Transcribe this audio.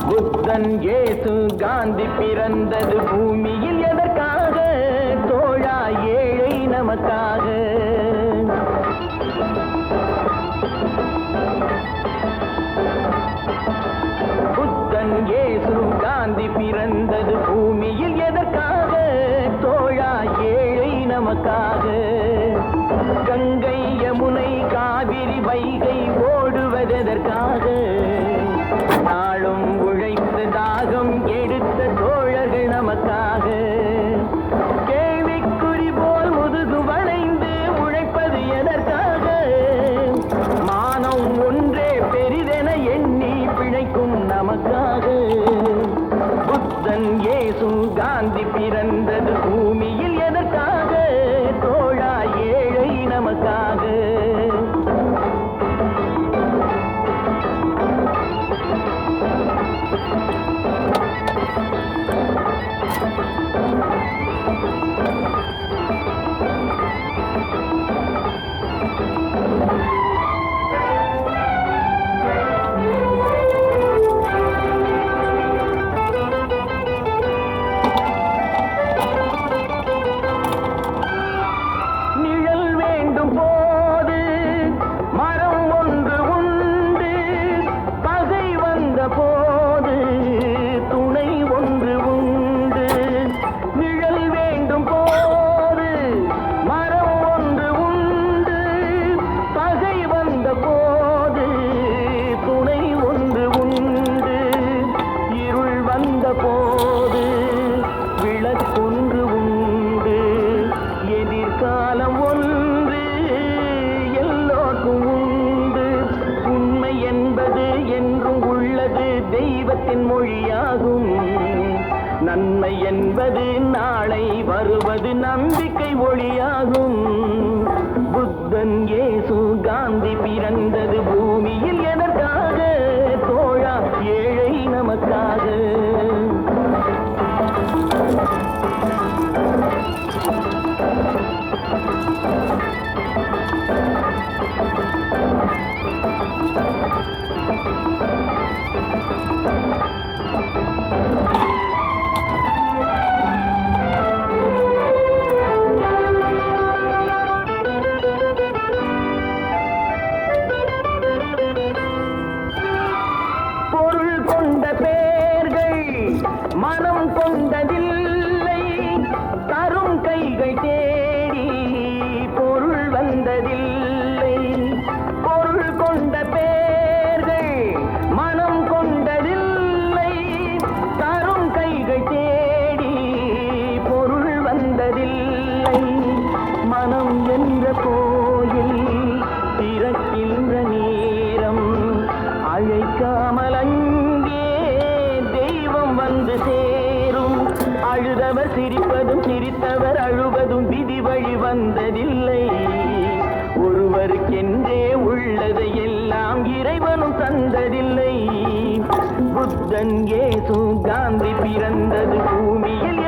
புத்தன் இயேசு காந்தி பிறந்தது பூமியில் எதற்காக? தோழா ஏழை நமக்காக. புத்தன் இயேசு காந்தி பிறந்தது பூமியில் எதற்காக? தோழா ஏழை நமக்காக. கங்கை யமுனை காவிரி வைகை ஓடுவதற்காக? நாளும் உழைத்து தாகம் எடுத்த தோழர்கள் நமக்காக. கேள்விக்குறி போல் முதுகு வளைந்து உழைப்பது எதற்காக? மானம் ஒன்றே பெரிதென எண்ணி பிழைக்கும் நமக்காக. புத்தன் இயேசு காந்தி பிறந்தது பூமியில் எதற்காக? தோழா ஏழை நமக்காக. போது மரம் ஒன்று உண்டு, பகை வந்த போது துணை ஒன்று உண்டு. நிழல் வேண்டும் போது மரம் ஒன்று உண்டு, பகை வந்த போது துணை ஒன்று உண்டு. இருள் வந்த போது விளக்கொன்று உண்டு. எதிர்காலம் ஒன்று தெய்வத்தின் மொழியாகும். நன்மை என்பது நாளை வருவது நம்பிக்கை ஒளியாகும். புத்தன் இயேசு காந்தி பிறந்தது பூமியில் எதற்காக? தோழா ஏழை நமக்காக. பொருள் கொண்ட பேர்கள் மனம் கொண்டதில்லை, தரும் கைகள் தேடி பொருள் வந்ததில்லை. பொருள் கொண்ட பேர்கள் மனம் கொண்டதில்லை, தரும் கைகள் தேடி பொருள் வந்ததில்லை. மனம் என்ற கோயில் திறக்கின்ற நேரம் அழைக்காமல் அங்கே தெய்வம் வந்து சேரும். அழுதவர் சிரிப்பதும் சிரித்தவர் அழுவதும் விதி வழி வந்ததில்லை. ஒருவருக்கென்றே உள்ளதை எல்லாம் இறைவனும் தந்ததில்லை. புத்தன் இயேசு காந்தி பிறந்தது பூமியில்